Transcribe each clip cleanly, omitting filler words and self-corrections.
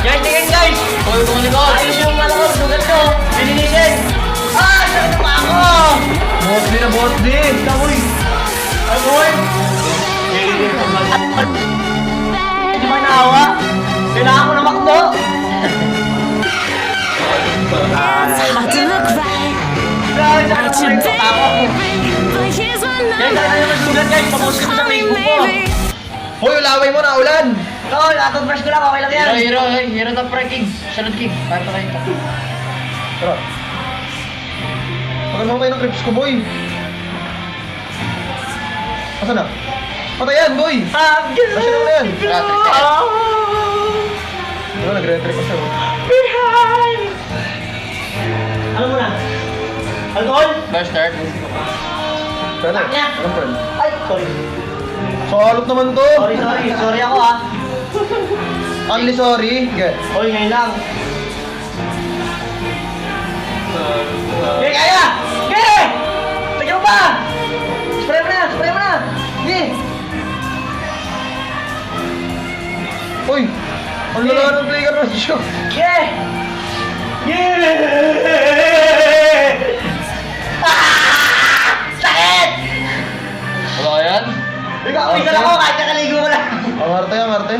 Guys, tingin guys! Hoy, kumalikot! Ayos yung malakot, sugat ko! Bininisin! Sakit pa ako! Botdi na botdi! Kamoy! Ay, boy! Hindi ba naawa? Kailangan ko na makdo! Hard to look right Guys, sakit at ako you, rin sa ako! but here's what Guys, ano yung masugat guys? Papost ko sa Facebook ko! Hoy, ulaway mo na ulan! Tol, atong-brush ko lang, okay lang yan! Hero na pre, King. Sunod, King. Kaya pa kayo. Tara. Pagal mo kayo ng crips ko, boy. Asan na? Patayan, boy! Asan na yan? Ano, nagre-trip pa siya. Ano muna? Alcohol? First start. Sana, Niya. anong friend? Ay, sorry. Solot naman to! Sorry ako ah. Only sorry. Get. Hoy, ngayon lang. Kaya! Kaya! Tignan mo pa! Spray mo na! Spray mo na! Sige! Uy! Ang lala ng player na siya. Sige! Yeah! Sakit! Wala ka yan? Ikaw ako kahit nakaligo ko lang. Amarte, amarte.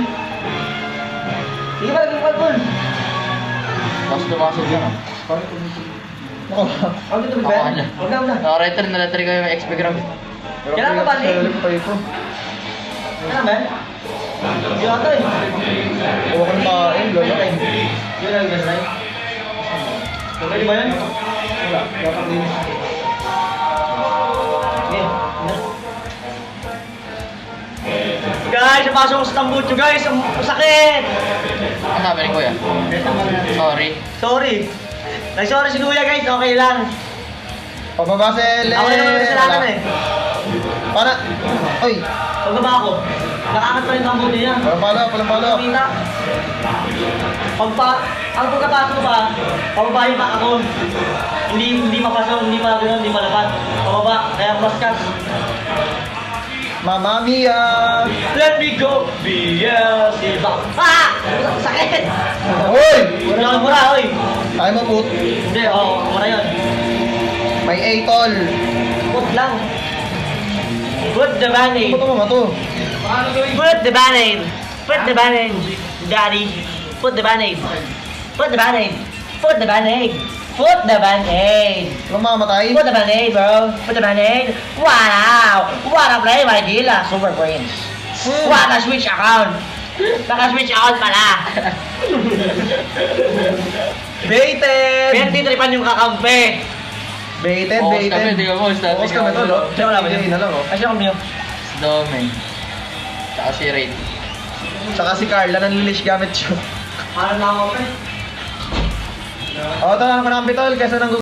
Sige ba, nagpapalpon? Mas tumasok yan ah. Ako. Huwag dito, Ako Ben. na. Huwag na. Naka-return na letter ko yung XP gram. Kailangan ka ba, Nick? Sa pa ito. Ano, Ben? Hindi ako eh. Huwag kang kain, lolo. Yun lang, Ben, right? Pwede ba yun? Wala, dapat din. Sige, na. Guys, napasok ko sa tambucho guys, ang sakit! Ano sabi ni Kuya? Sorry. Sorry. Nag-sorry si Kuya guys, okay lang. Pababa si Ele. Ako rin naman kasalanan eh. Para. Uy. Pagbaba ako, nakakat pa rin tambucho niya. Palang palo. Kita. Ang pagkapasok ko pa, pababa yung back ako. Hindi mapasok, hindi malagyan, hindi malapat. Pababa, kaya paskas. Mamma Mia. Let me go, Beelzebub. Ah! Sakit! Hoy! Wala kang mura, oy! Tayo mo put. Hindi, oo, mura yun. May 8 tol. Put lang. Put the band-aid. Ano mo to? Put the band-aid. Put the band-aid, Daddy. Put the band-aid. Put the band-aid. Put the band-aid. Put the band-aid. Walang mamamatay? Put the band-aid, bro. Put the band-aid. Wow! What a play by Gila. Super brains. What a switch account. Naka-switch account pala. Baited! 23 pa yung kakampi. Baited, Focus kami, baited. di ka focus. Focus kami tol, oh. Sino wala ba yun? Hindi na lang, oh. Ay, sino kami yun? Dome. Tsaka si Raid. Tsaka si Carla nanlilish gamit siya. Ano na ako, pre? O, tala na ko ng tol, kesa nang